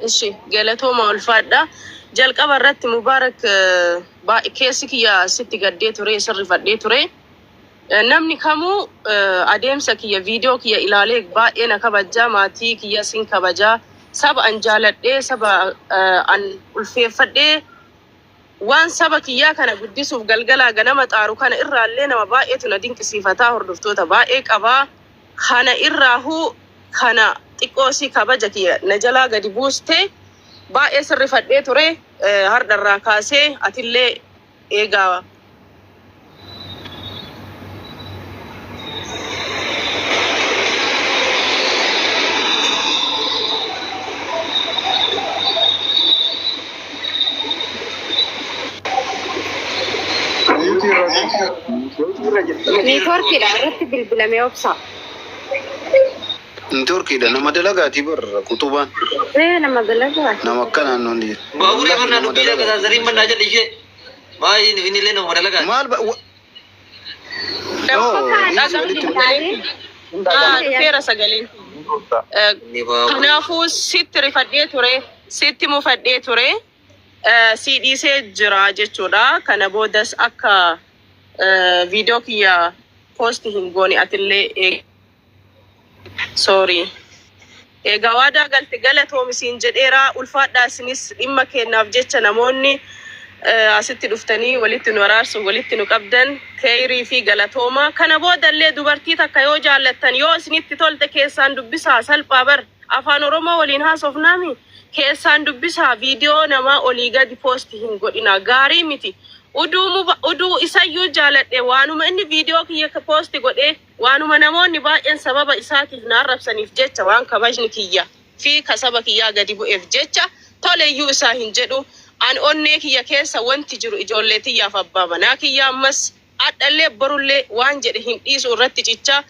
እሺ ገለቶማ ወልፋዳ jalqaba irratti mubaarak keessi kiyya sitti gaddee ture sirrifadhee ture namni kamuu adeemsa kiyya viidiyoo kiyya ilaalee baay'ee na kabajaa maatii kiyya sin kabajaa saba an jaaladhee saba an ulfeeffadhee waan saba kiyya kana guddisuuf galgalaa ganama xaaru kana irraallee nama baay'eetu na dinqisiifataa hordoftoota baay'ee qabaa kana irraahu kana xiqqoosi kabaja kiyya na jalaa gadi buustee baay'ee sirrifadhee ture hardarraa kaasee atillee eegaa Network ila irratti bilbilamee obsa. Turkey da nama dalagati bar kutuban. Nama dalagati. Nama kana nondi. Baabure mana dubila ka zarin banda jali she. Mai ini le nama dalagati. Mal ba. Fera sagalin. Kanaafuu sitti rifadhee ture sitti mufadhee ture si dhiisee jira jechuudha kana boodas akka viidiyoo kiyya post hin goone atillee sorry egaa waadaa galte galatoomisiin jedheera ulfaadhaa isinis dhimma kennaaf jecha namoonni asitti dhuftanii walitti nu araarsu walitti nu qabdan khayrii fi galatooma kana boodallee dubartii takka yoo jaallattan yoo isinitti tolte keessaan dubbisaa salphaa bar afaan oromoo waliin haasofnaami keessaan dubbisaa viidiyoo nama olii gadi post hin godhina gaarii miti uduu isayyuu jaaladhe waanuma inni viidiyoo kiyya post godhe waanuma namoonni baay'een sababa isaatiif naarrabsaniif jecha waan kabajni kiyya fi kasaba kiyyaa gadi bu'eef jecha toleeyyuu isaa hin jedhu an onnee kiyya keessa wanti jiru ijoollee tiyyaaf abbaa manaa kiyya ammas adhallee borullee waan jedhe hin dhiisu irratti cicha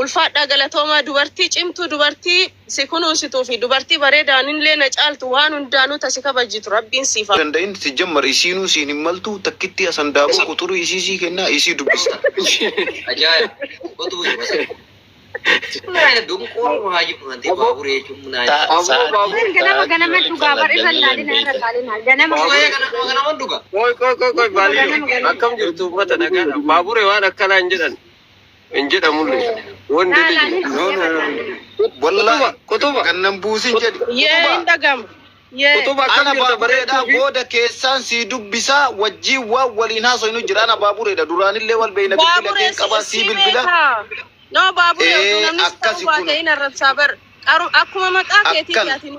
ulfaadhaa galatoomaa dubartii cimtuu dubartii si kunuunsituu fi dubartii bareedaanillee na caaltu waan hundaanuu tasi kabajitu rabbiin siifa. Danda'in si jammar isiinuu siin hin maltu takkitti asan daaboo quxuruu isii kennaa isii dubbista. Ajaa'iba. Qotuu basa. Mana dunqoo haji nanti baabure cumna. Ganama duga bar irralladina irralladina ganama duga. Koi baali akkam jirtu mata nagaa baabure waan akkana hin jedhan. Injeda mulle wonde wallahi kutuba gannan buusin jedhi indagam kutuba kana bareeda booda keessan si dubbisa wajji wa waliin haaso inu jirana baabureeda duraanillee wal beeyna bilbila qaba si bilbila no baabure namni akkasi ina rabsabar akkuma maqaa keetii yaatinu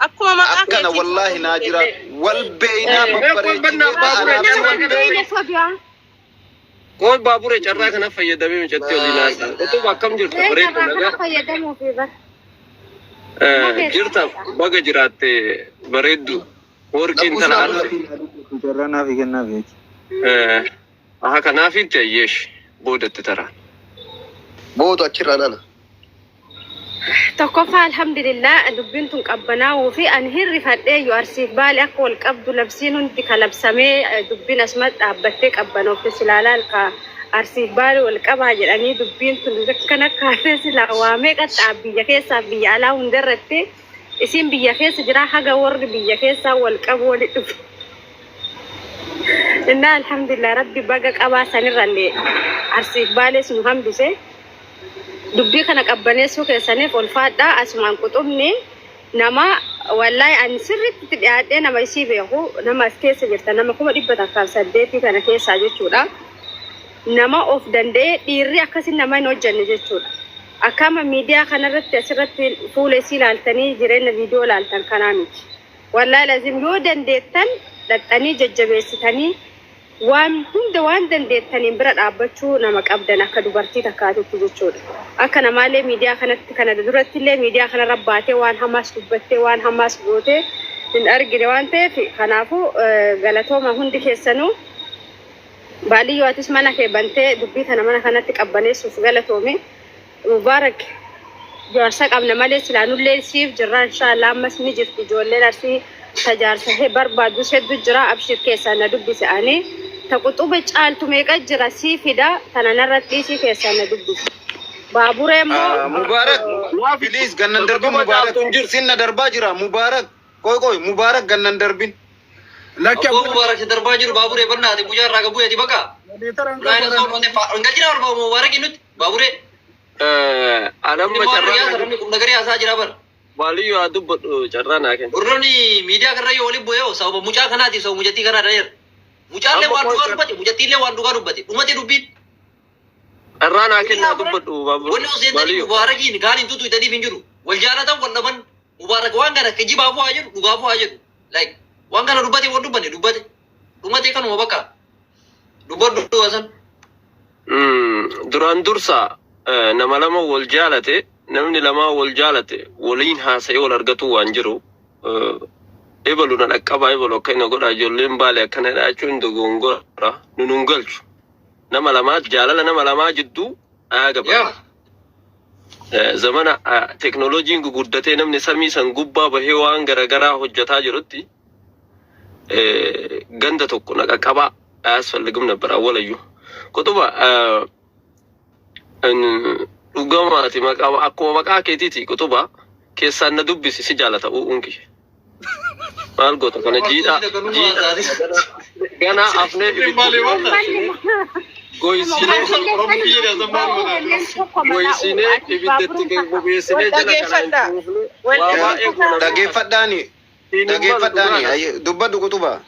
akkuma maqaa keetii kana wallahi naajira wal beeyna baabure Koi baabure carraa kana fayyadamee mijatti olinaasa. Kutuba akkam jirtu bareedu nagaa. Fayyadamuu fi bar. Jirta baga jiraatte bareedu worqiin tana jarraa naaf kennaaf jechi. Aha kanaafitti ayyeesh boodatti taraan. boodu achirraan ana. Tokkoffaa alhamdulillah dubbiin tun qabbanaa fi an hirrifadhee yoo arsiif baali akka wal qabdu labsiin hundi kalabsamee dubbiin asuma dhaabbattee qabbanoofi silaalaan ka arsiif baali wal qabaa jedhanii dubbiin tun akkana kaatee silaa waamee qaxxaa biyya keessaa biyya alaa hundarratti isin biyya keessa jira haga warri biyya keessaa wal qabu wali dhufu. Inna alhamdulillah rabbi baga qabaa sanirrallee arsiif baali sun hambise. Dubbii kana qabbaneessuu keessaniif ulfaadhaa asumaan quxubni nama wallahi an sirriitti dhiyaadhee nama isii beeku nama as keessa jirta nama 108 kana keessaa jechuudha. Nama of danda'ee dhiirri akkasii nama hin hojjenne jechuudha. Akkama miidiyaa kanarratti asirratti fuula isii ilaaltanii jireenya viidiyoo ilaaltan kanaa miti. Wallahi lazim yoo dandeettan dhaxxanii jajjabeessitanii waan hunda waan dandeettaniin bira dhaabbachuu nama qabdan akka dubartii takkaatitti jechuudha. Akka namaalee miidiyaa kanatti kana duratti illee miidiyaa kana rabbaatee waan hamaas dubbattee waan hamaas gootee hin argine waan ta'eef kanaafuu galatooma hundi keessanuu baaliyyoo atis mana kee bantee dubbii kana mana kanatti qabbaneessuuf galatoome mubaarak jaarsa qabna malee silaanullee siif jirra inshallah ammas ni jirti ijoolleen arsii tajaajila barbaadu seddu jira abshir keessaa na dubbise ani taquxuba caaltu meeqa jira si fida tananarratti si keessaa na dubbise Baabure mo. Mubarak. Please gannan darbin Mubarak. Sinna darbaa jira Mubarak. Koy Mubarak gannan darbin. Lakki Abu Mubarak darbaa jiru baabure banna ati bujar raga buya di baka. Lain so onde enggak jira Abu Mubarak inut baabure. Adam macam Nagari asa jira bar. Bali yo adu charra na ken. Urni media kar rahi oli boyo sab mucha khana ti so mujati kara dair. Mucha le wan dugar bati mujati le wan dugar bati. Umati rubit. Arra na ken adu babu. Wani usen tadi Mubarak ini galin tutu tadi pinjuru. Wal jala ta wal naman Mubarak wan kana keji babu aja dugabu aja. Like wan kana rubati wan dubani dubati. Umati kan mabaka. Dubar dudu asan. Duran dursa nama lama wal jalate namni lama wal jalate waliin haasa'ee wal argatu waan jiru ebalu na dhaqqaba ebalu akka inni godha ijoolleen baale akkana dhaachuun dogongora nuun galchu nama lamaa jaalala nama lamaa jidduu gaba zamana teknooloojiin guguddatee namni samii san gubbaa bahee waan garagaraa hojjetaa jirutti ganda tokko na qaqqabaa asfalligum nabbar awwalayyuu kutuba Ugamaati maqaa akkuma maqaa keetiiti kutuba keessaan na dubbisi si jaalata uunki maal goota kana jiidha gana afnee goysinee ibiddatti bobeessinee jala dhageeffadhaani dubbadhu kutuba.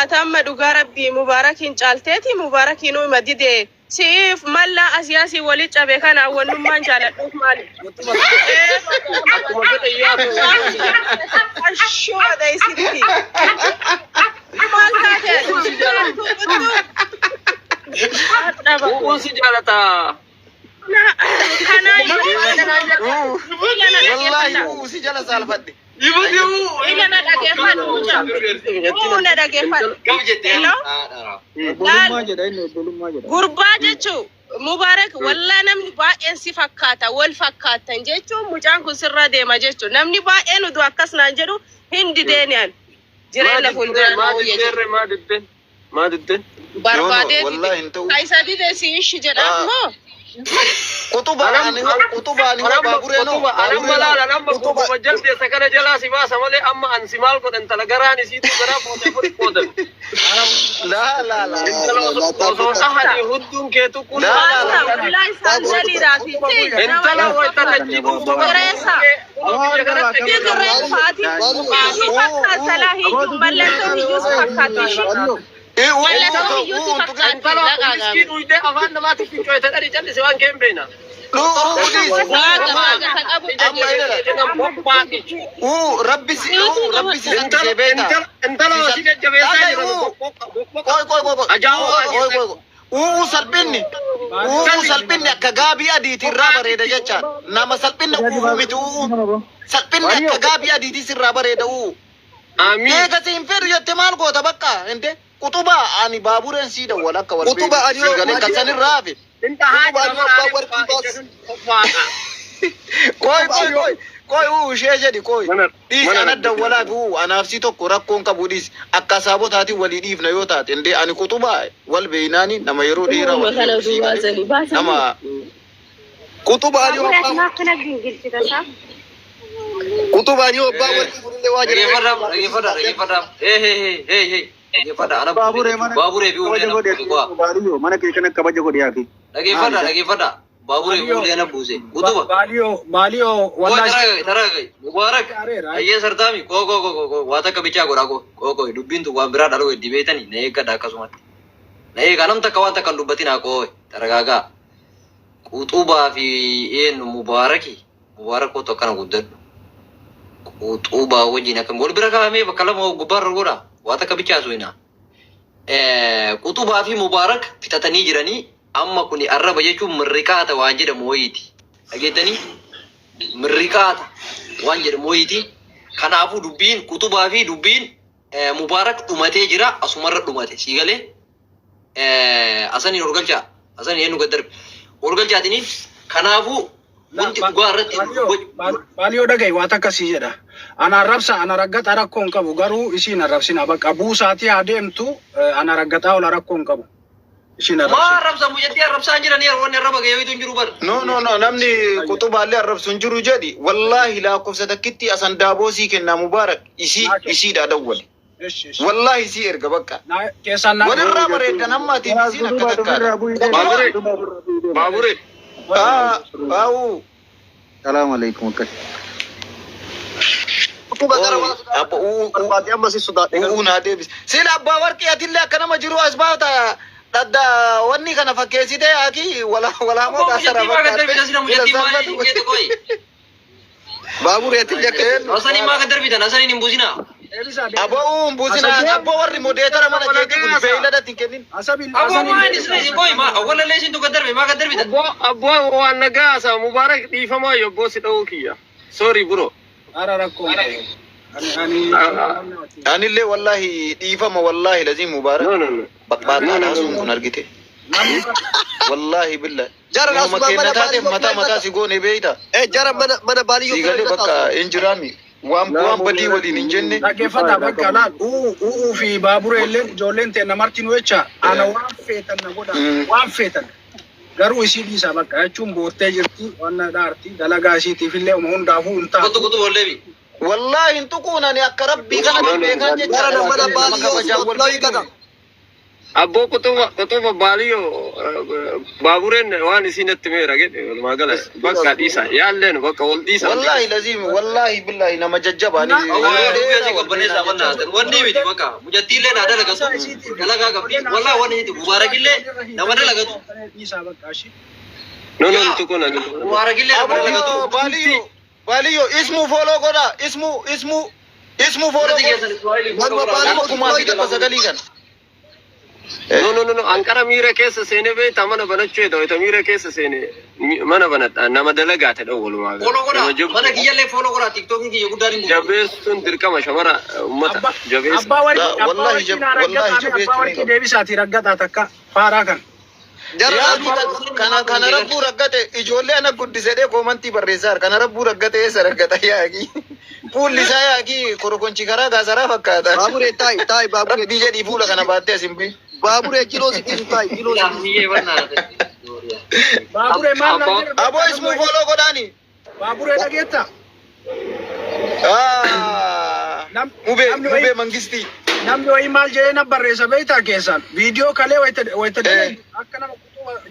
Atamma dhugaa rabbii Mubarakiin caalteeti Mubarakiin madide siif malla asiyaasi wali cabe kana wannummaan jaaladhuuf maali? Ashoo daysitti. Maal taate? si jaalata. Wallahi si jala salfadde. Ila na dhaggeeffadhu. Na dhaggeeffadhu. Gurbaa jechuun Mubarak wallaa namni baay'een si fakkaata wal fakkaatan jechuun mucaan kun sirra deema jechuun namni baay'een utuu akkas naan jedhu hindi deeniyan jireenya fuuldura maa didden barbaadee kaisa dide si ishi jedhaaf moo Kutubani babureno kutuba jalde sakana jala si basa male amma an simal ko dan talagarani si tu gara fote fote la so sahani huddun ke tu kun wallahi sanjali rafi entala wa tanajibu gresa tigre fati fakka salahi mallato yusuf fakatishi entala miskin uide afan namati pincho etari jalde se wan kembena Rabbi si jebeta entala si jebeta salpinni akka gaabii adiiti irraa bareeda jecha nama salpinni miti salpinni akka gaabii adiiti irraa bareeda amin eega si hin fedhu jette maal goota bakka ente kutuba ani baabureen sii dawwal akka wal kutuba ani galee kasan irraa hafe inta koy shee jedhi koy dhiis ana dawwalaa fi anaaf si tokko rakkoon qabu dhiis akka saabotaatiin walii dhiifna yoo taate indee ani kutuba wal beeynaani nama yeroo dheeraa nama kutuba ani kutuba ani obbaa wal fuudhee waa Regiffada. Hey. Baabure fi ulee mana kee kana kabaja godhe yaafi. Regiffada. Baabure fi ulee na buuse. Kutuba. Baaliyoo wallahi taragai. Mubarak. Ayye sartami ko wata kabicha gora ko dubbin tu waan biraa dhalo dibetani na eeggadha akkasumatti. Na eega namta kawanta kan dubbatina ko taragaga. Kutuba fi en Mubaraki. Mubarak ko to kana guddadhu. Kutuba wajin akam wal bira kaame bakalama gubar gora. Wata kabicha suina. Kutuba fi Mubarak fitatanii jiranii amma kuni arraba jechuun mirriqaata waan jedhamu wayiiti. Dhageettanii mirriqaata waan jedhamu wayiiti. Kanaafuu dubbiin kutubaa fi dubbiin Mubarak dhumatee jira asumarra dhumate. Siigalee asanii orgalchaa asanii eenyu gaddarbe orgalchaatiniin kanaafuu wanti dhugaa irratti Baaliyoo dhaga'i waan akkasii jedha. Ana rabsa ana raggata rakkoon qabu garuu isiin arrabsina bakka buusaatii adeemtu ana raggataa ol rakkoon qabu. Ishina Ma arrabsa muyyatti arrabsaa jiran yer wanni arraba gayyo itu jiru bar. No, namni qutubaallee arrabsuun jiru jedhi. Wallaahi lakkoofsa takkitti asan daabosii kenna Mubaarak isiidha dawwal. Wallaahi isii erga bakka. Keessaan Walirraa bareeddan ammaatiin isiin akka takkaadha. Baabure. Baa'uu. Assalamu alaikum. Uunaa deebis. Sila abbaa warqii atillee akka nama jiru as baata. Dhadda wanni kana fakkeessite aki walaamoo gaasara Baabure atillee akka Asani maa kadarbitan asani nimbusina. Aboo buusina aboo warri modeetara mana keetii kun beeyladatti hin kennin. Abo maan isni koi ma awwala leesin tu kadarbi maa kadarbitan. Abbo waan nagaa asa Mubaarak dhiifamaa yobbo si dha'uu kiyya. Sorry bro. Ara rakkoo. Anillee wallaahi dhiifama wallaahi lazim Mubaarak. No. Baqbaqaadhaa sun kun argite. Wallaahi billahi. Jara Nama kenna taate mataa si goone beeyta. jara mana baaliyyoo Siigalee bakka injiraami. Waan badii waliin hin jenne. Dhaggeeffata bakka laal uuu fi baabura illee ijoolleen ta'e namartiin wecha ana waan feetan na godha waan feetan garuu isii dhiisa bakka jechuun boottee jirti waan dhaarti dalagaa isiitiif illee hundaafuu hin taatu. Kutu wallebi. Wallaahi hin tuquun ani akka rabbii kana beekan jecha. Jara mana baaliyyoo looyi qaba. Abbo kutuba baaliyyoo baabureen waan isinatti meera jedhe walumaa gala bakka dhiisa yaalleen bakka wal dhiisa. Wallaahi lazim wallaahi billahi nama jajjabaani. Wanni miti bakka mujattiillee naa dalagatu dalagaa qabdi wallaahi wanni miti Mubaarakillee nama dalagatu. No tuquna. Mubaarakillee nama dalagatu. Baaliyyoo ismu foloo godha ismu foloo godha. Nama kumaa fi dhibba sagalii kana. No. Ankara miira keessa seenee beektaa mana banachuu eedha. Wayita miira keessa seenee mana banadha. Nama dalagaa ta'e walumaa gala. Foloo godha. Mana kiyyallee foloo godha. TikTokiin kiyya guddaan hin Jabeessuun dirqama shamara uummata jabeessu. Abbaa warqii deebisaati raggataa takka faaraa kan. Kana rabbuu raggate ijoollee ana guddisedhee koomantii barreessaa kana rabbuu raggate eessa raggata yaaqi. Fuulli isaa yaaqi korokonchi karaa gaasaraa fakkaata. Baabure taai baabure. Rabbii jedhii fuula kana baattee asin bi. Baabure kiloo sibiisu taai kiloo sibiisu. Baabure maal Aboo ismuu foloo godhaani. Baabure dhageetta. Mubee mangistii. Namni wayii maal jedhee na barreessa beektaa keessaan viidiyoo kalee wayita akka nama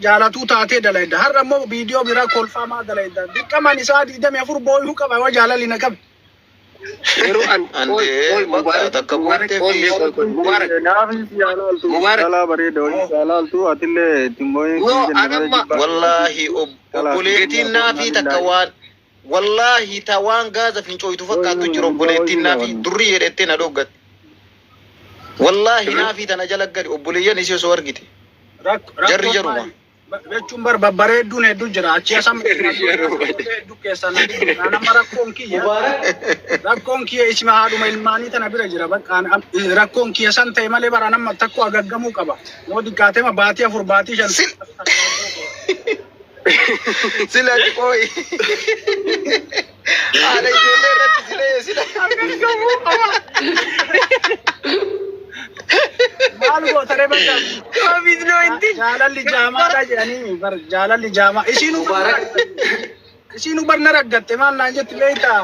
jaalatuu taatee dalayda har'a immoo viidiyoo biraa kolfaa maa dalayda dirqamaan isaa 24 booyuu qaba yoo jaalalli na qabe. Yeroo an Mubaarak takka buuttee wallaahi obboleettiin naafii takka waan wallaahi tawaan gaaza fincooytu fakkaattu jiru obboleettiin naafii durri jedhettee na dhoggatte. Wallaahi naafii tana jala gadi obboleeyyan isii osoo argite. Jarri jaruma. Jechuun bareedduun hedduu jira. Achi asam hedduu keessan nama rakkoon kiyya isima haadhuma ilmaanii tana bira jira. Rakkoon kiyya san ta'e malee bara nama takku agaggamuu qaba. Yoo diqqaatema baatii 4 baatii 5. Sila qooyi. Haadha ijoollee irratti sila agaggamuu qaba. Maal gootare bakka jaalalli jaamaadha jedhanii jaalalli jaamaa isiinu barna raggatte maal naan jetti beektaa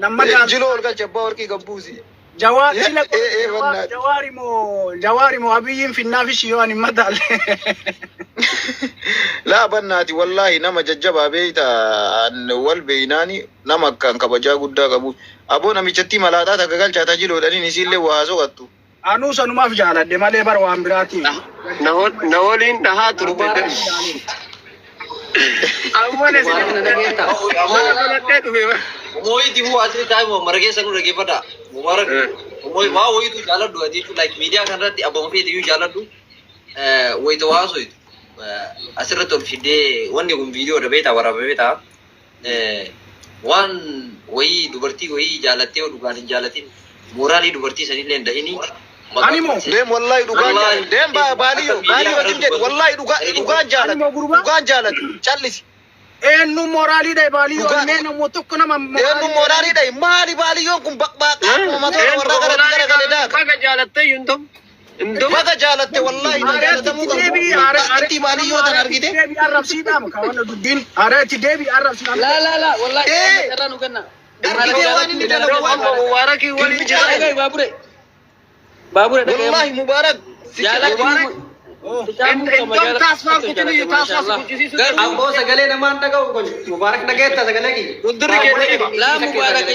nama jiloo ol galcha abbaa warqii gabbuusi. Jawaari moo abiyyiin finnaa fi shiyoo ani madaalle. Laa bannaati wallaahi nama jajjabaa beektaa wal beeynaani nama akkaan kabajaa guddaa qabu. Aboo namichatti malaataa takka galchaata jiloodhaniin isiillee waa soqattu. Anu sanumaaf jaaladhe malee bara waan biraati. Na waliin dhahaa turte. Ammoo isin dhageetta. Mooyi dibu asli taa'e moo margeessa nu dhageeffadha. Mubaarak mooyi waa wayitu jaaladhu jechuun like miidiyaa kanarratti abbaan feetiyyuu jaaladhu wayita waa soyitu asirratti ol fidee wanni kun viidiyoodha beektaa waraabee beektaa waan wayii dubartii wayii jaalattee dhugaan hin jaalatin mooraalii dubartii sanillee hin da'inii. Animo dem wallahi dhugaan dem baaliyo jedhe wallahi dhugaan jaalatu callisi eenyu moraalii dha baaliyo enne namo tokko nama eenyu moraalii dha maali baaliyoon kun baqbaqaa motora warra gara daa baga jaalattee yundum Indoo Baga jaalatte wallahi na jaalatamu qabu. Ati baadiyoo tan argite? Deebi arrabsiidhaam kawanna dubbiin. Areeti deebi arrabsiidhaam. La wallahi irraa nu kenna. Argite waan inni dalagu waan Mubarakii waliin jira. Baabure wallahi Mubarak. Indoo taasfaa kutinii taasfaa kuchisiisu. Ammoo sagalee namaan dhaga'u kun Mubarak dhageetta sagalee kiyya. Gudurri keenya La Mubarak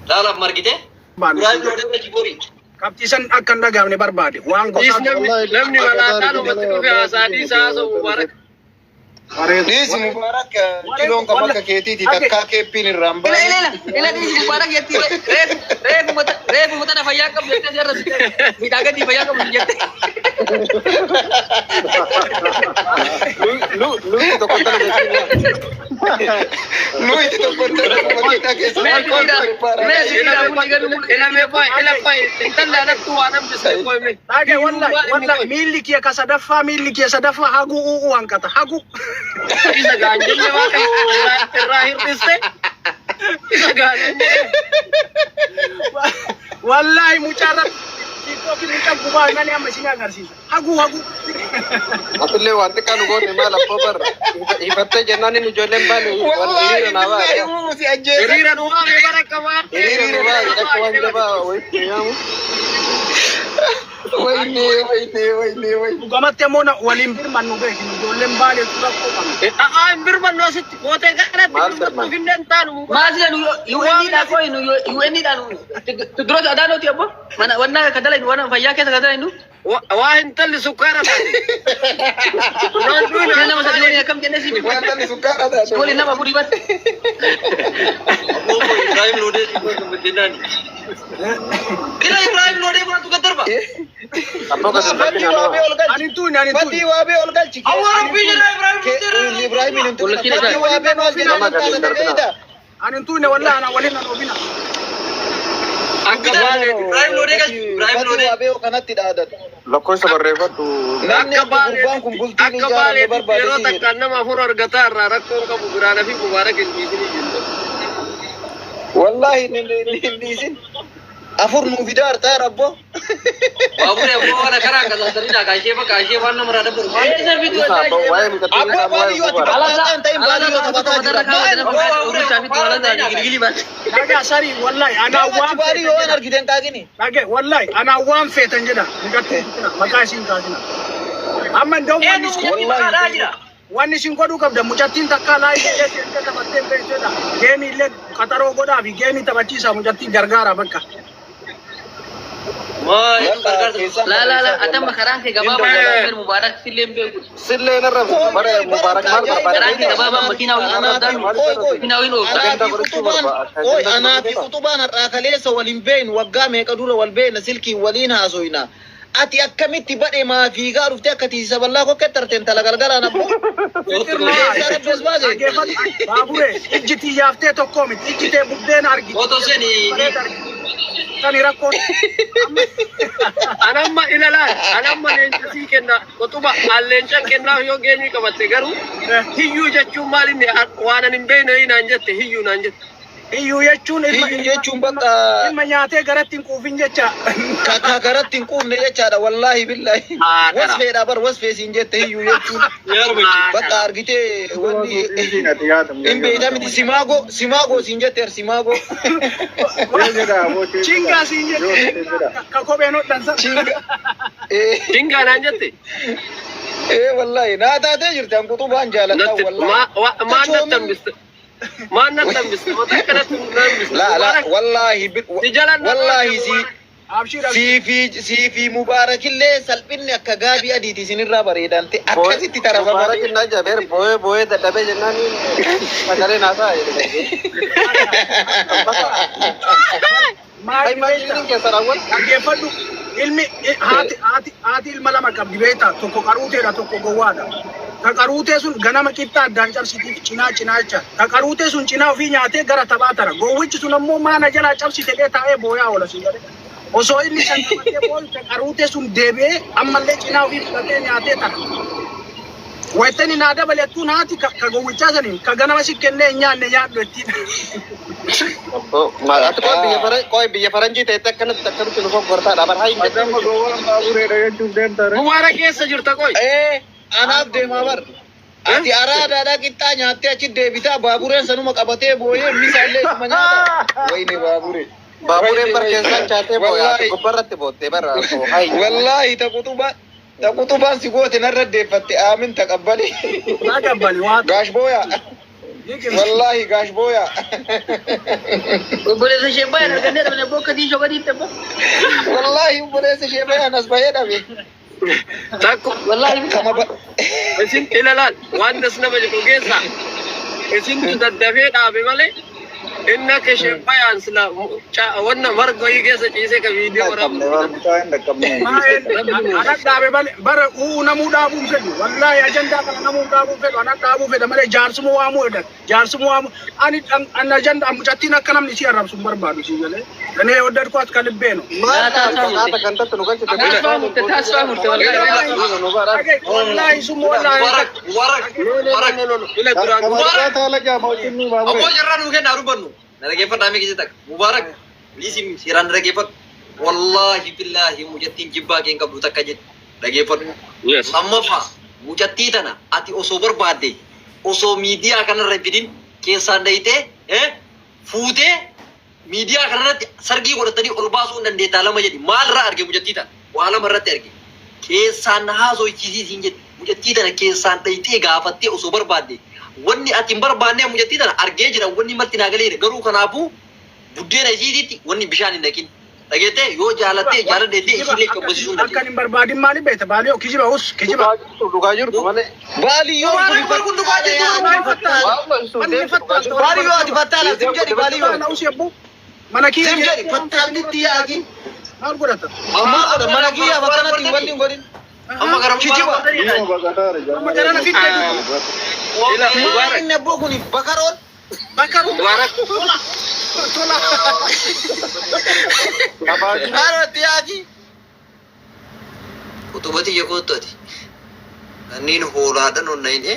Laala margite? Ibrahim Lodee Jibori. Qabxiisan akka hin dhagahamne barbaade waan gosaa namni malaataan uumatti dhufe haasaadii isaa Mubarak. Dis Mubarak kiloon kan akka keetiiti takkaa keeppiin irraan ba'a. Ila Mubarak yetti reefu mata fayyaa qabu jettee jarra midhaagatti fayyaa qabu jette. Lui tokko tala jechuudha. Lui tokko tala jechuudha keessa. Dhage wallahi miilli kee ka sadaffaa miilli kee sadaffaa haguu u'uu hanqata haguu. Isa gaanjillee waa irraa hir'iste. Isa gaanjillee. Wallahi mucarra TikTok ni kan gubaa nani amma isin agarsiisa. Haguu. Atillee waan xiqqaa nu goone maal abbaa barra. Ifattee jennaan inni ijoolleen baane waan hiriira naa ba'a. Hiriira nu waamee bara qabaa. Hiriira nu ba'a akka waan jabaa wayitti nyaamu. Wayne. Dhugamatti ammoo waliin birmannu beeknu ijoolleen baale rakkoo qabna. Hin birmannu asitti kootee kanatti finneen taanu. Maasila UN dha koy nu UN dha nu tudurota adaanoti abbo mana wanna kadala nu wanna fayyaa keessa kadala nu waa intalli sukkaara taate. nama sadii akkam jenne si Waan tani sukkaara taate. wali nama buri bat Ibrahim Lodee Jibori. ila Ibrahim Lodee mana tu kadarba Abbaa kan Fadii waabee ol galchi. Ani tuuni. Fadii waabee ol galchi. awwal bijira Ibrahim hin tuqna. Fadii Fadii waabee maal jedhama taala dhageeda. Ani tuuni wallahi ana waliin na obina. Akka baale Ibrahim Lodee Ibrahim Fadii Lodee waabee kanatti dhaadatu. lakkoofsa barreeffadhu. Namni gurbaan kun bultiin akka baale ijaarame yeroo barbaade. takka nama afur argataa irraa rakkoon qabu biraana fi Mubarak hin dhiisini jirtu. Wallahi hin dhiisin. Afur nu fidaa hartaa rabbo. baabure abbo wana kara kaza tarina kaashee waan nama raada buru Waa'ee miidhagina Abbaa baadiyyooti qabaataan ta'in baadiyyoo taphataa jira. Dhage asari wallahi ana waan Baadiyyoo waan argiten qaaqini. dhage wallahi ana waan feetan jedha nigatti maqaa isin kaasina. Amma ndoo wanni isin godhuu qabda mucattiin takka laayii illee taphattee beekteedha. Geemii illee qaxaroo godhaa fi geemii taphachiisa mucattiin gargaara bakka. la atamma karaan ke gababa Ibrahim Mubarak silleen beeku Sillee narra bara Mubarak maal karaan barbaada? ke gababa makina Oi anaa fi utubaan har'aa kaleessa waliin beeynu waggaa meeqa dura wal beeyna silkii waliin haasoyna. Ati akkamitti badhe maa fiigaa dhuftee akka tiisa bal'aa kokkee tarteen tala galgalaan abbo. Baabure ijji xiyyaafte tokko miti ijji tee buddeen argiti. foto seni Tani rakkoon. Anamma ilalaan anamma leenca sii kenna qotuba alleenca kennaa yoo geenyii qabatte garuu hiyyuu jechuun maal inni waan ani hin beekne naan jette hiyyuu naan jette. Hiyyuu jechuun Hiyyuu jechuun bakka ilma nyaatee garatti hin quufin jecha. kakaa garatti hin quufne jechaadha wallahi billahi. Wasfeedha bar wasfeesiin jette hiyyuu jechuun. Bakka argitee wanni hin beekta miti simaago siin jette simaago. Chingaa siin jette. Ka kopheen hodhansa. Dingaa naan jette. Wallahi naa taatee jirti an qutubaan jaaladha wallahi. Maan nattambiste. Maan nattambiste. Mata kanatti naambiste. La wallahi wallahi si Abshira. Siifi Mubaarakillee salphinni akka gaabii adiiti isinirraa bareedan ta'e akkasitti tarafa Mubarak hin ajaa'beer boo'ee dadhabee jennaan sagalee naasaa Maal keessa raawwatu. dhaggeeffadhu ilmi haati ilma lama qabdi beektaa tokko qaruuteedha tokko gowwaadha. Ka qaruutee sun ganama qixxaa addaan cabsitiif cinaa jecha. Ka qaruutee sun cinaa ofii nyaatee gara taphaa tara. Gowwichi sun ammoo maana jalaa cabsitee taa'ee booyaa oola sun jedhe. Osoo inni san taphatee booyu ka qaruutee sun deebi'ee ammallee cinaa ofii fudhatee nyaatee tara. Waytani nada baletu naati ka gowwicha sanin ka ganama sikkenne nyaanne nyaaddo itti. Ati koi biyya faranjii ta'e akkanatti nu foggortaa dhaban haa hin Adama gowwaan baaburee dhagachuuf deemtare. Mubarak keessa jirta qoy. Anaaf deemaa bar. Ati araadaadhaa qixxaa nyaattee achi deebitaa baabureen sanuma qabatee booyee misaallee isuma nyaata. Wayne baaburee. baabureen barkeessaan chaatee booyaa gubbarratti boottee barra Wallahi taqutubaan si goote narra deeffatte aamin taqabbali. Taqabbali waa. Gaash booyaa. Wallahi gaash booyaa. Obboleessa ishee baay'een argannee dhabne bokka diishoo gadi itti abba. Wallahi obboleessa ishee baay'een as bahee dhabe. Takku wallahi kama isin ilalaan waan das nama jiru geessa isin daddafee dhaabe malee inna ke shebbayaan sila wannan margoyi geessa ciise ka video waraabne anak dhaabe bara namuu dhaabuu fedhu wallahi ajandaa kana namuu dhaabuu fedhu anak dhaabuu fedha malee jaarsuma waamuu edhan jaarsuma waamuu ani an ajandaa mucattiin akka namni si arrabsu hin barbaadu si galee እኔ ወደድኩ አትከልቤ ነው ወላሂ ሱም ወላሂ wallahi billahi mujattiin jibbaa keen qabdu takka jedhe dhageeffadhu lammaffaa mujattii tana ati osoo barbaadde osoo miidiyaa kanarra fidin keessaan dhayitee fuutee media kanarratti sargii godhatanii ol baasuu hin dandeettaa lama jedhi maalirraa arge mujattii tana waa lama irratti arge keessaan haasoychisiisiin jedhe mujattii tana keessaan dhayitee gaafattee osoo barbaadde wanni ati hin barbaanne mujattii tana argee jira wanni matti naa galee garuu kanaafuu buddeena isiitiitti wanni bishaan hin dhaqin dhageette yoo jaalattee jaaladheettee isiillee qabbasiisuu hin akka hin barbaadin maali beekta baalii kijiba us kijiba dhugaa jirtu malee Baaliyyoo kun dhugaa jirtu baaliyyoo ati fattaa laftin jedhi baaliyyoo mana kiyya sim jedhi fattaanitti yaagi maal godhata mana kiyya fakkanatti wanni godhin amma garam kijiba amma garana fitte inni abboo kun bakaroon Aroti yaagi utubati yakoottati anniin hoolaadhan onnayne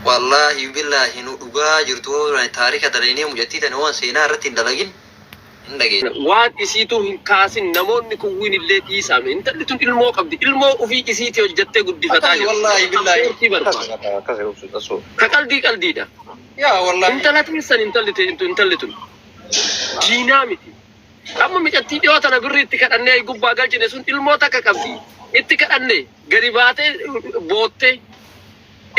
wallahi billahi nu dhugaa jirtu taarika dalaynee mujattii tana waan seenaa irratti hin dalagin hin dhageenya waan isiituu hin kaasin namoonni kuwwin illee dhiisame intalli tun ilmoo qabdi ilmoo ufii isiitii hojjattee guddifataa jirti wallahi billahi ka qaldiidha yaa wallahi intala tiisan intalli tun diinaa miti amma micattii dhiyoo tana birri itti kadhannee gubbaa galchine sun ilmoo takka qabdi itti kadhannee gadi baatee boottee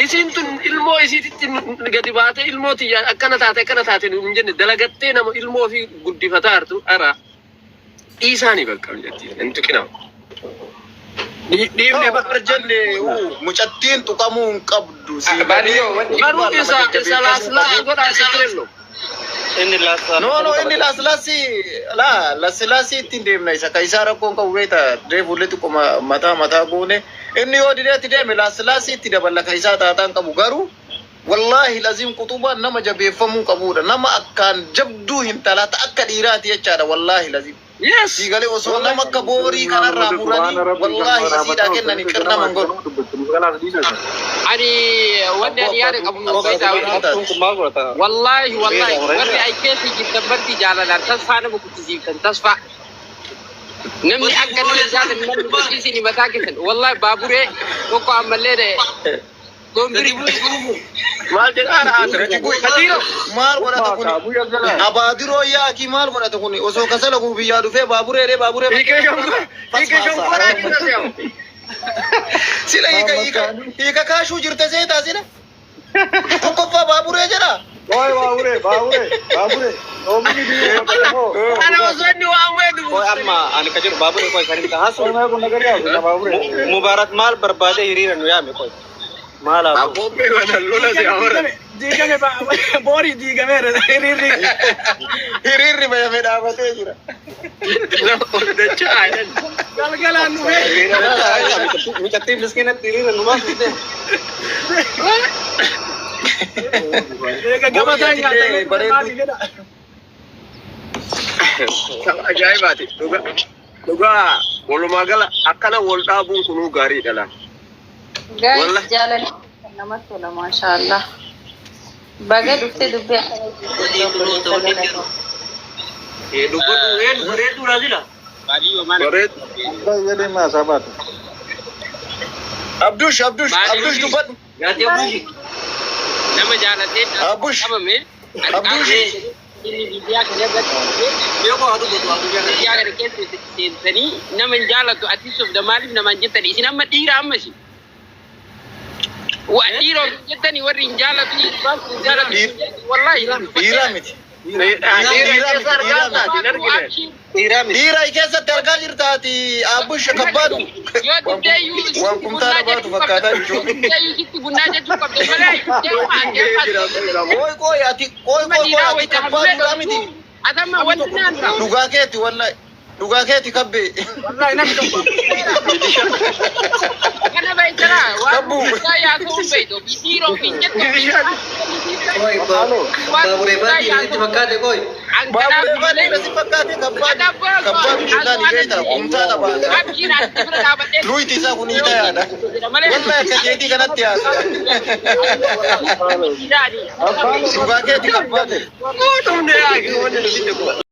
isin tun ilmoo isiititti gadi baatee ilmoo tiyyaa akkana taate hin jenne dalagattee nama ilmoo fi guddifataa jirtu ara dhiisaanii bakka micattii hin tuqinamu. dhiifne bakar jenne mucattiin tuqamuu hin qabdu garuu isa laaslaa godhaa sitirello. inni laaslasi ittiin deemna isa ka isaa rakkoon qabu beekta reefullee xiqquma mataa goone inni yoo dideetti deeme laaslasi itti daballa ka isaa taataan qabu garuu wallahi lazim qutubaan nama jabeeffamuu qabudha nama akkaan jabduu hin talaata akka dhiiraati jechaadha wallahi lazim Yes. Sigale osoo nama akka boorii kanarraa muranii wallahi isiidhaa kennani qirna mangoon ani wanda yaade qabu wallahi warri ay keesi jiddabbatti jaalalan tasfaana bukutisiftan tasfa namni akka nama jaalan namni bukkisini mataa keessan wallahi baaburee tokko ammallee de gombiri Maal jedhaan Kadiro maal godhata kun abaadiroo yaaki maal godhata kun osoo kasala kun biyyaa dhufee baaburee sila hiika kaashuu jirte seetaa sila tokkoffaa baaburee jedha ana wasonni waamee koi amma ani kajiru baaburee koi karin ka hasu mubarak maal barbaade hiriira nu yaame koi mala Apope wana lola se ahora. diigame boorii diigameera hiriirri bayame dhaabatee jira galgalaan nu micattii miskinatti hiriira nu maasute eega gabataa nyaatame maali jedha Ajaa'ibaati dhugaa walumaa gala akkana wal dhaabuun kunuu gaariidha laa. والله. جالن نمت ولا ما شاء الله بقى دفتي دبي Bareedu Razila. Bareed. Jadi mas apa tuh? Abdush dubat. Gati Abushi. nama jaalatee Abush. qabame Abdush. inni biyyaa kana irratti Yoo koo adu gotu adu jara. biyyaa kana keessa seentanii nama hin jaalatu atisuf da maaliif nama hin jettani isin amma dhiira ammas wa dhiiroo jettani warri hin jaalatu hin jaalatu wallahi Dhiira miti. Dhiira keessatti argaa jirtaati Abush kabbaadu. yoo dubdeeyyuu Waan kumtaala baatu fakkaataa jechuudha. dubdeeyyuu sitti bunnaa jechuu qabdu malee Koy ati kabbaadudha miti. atama wanti naanta Dhugaa keeti wallahi. Dhugaa keeti kabbee. Wallahi namni tokko. kana baitara Kabbu. waa yaa ta'uu beedo dhiiroo hin jettu Koi babure bati itti fakkaate koi. Baabure baadhee nasi fakkaate kabbaadu jennaan beekta kumtaala baata. Luyti isaa kun hiita yaada. Wallahi akka keetii kanatti yaasa. Dhugaa keeti kabbaate.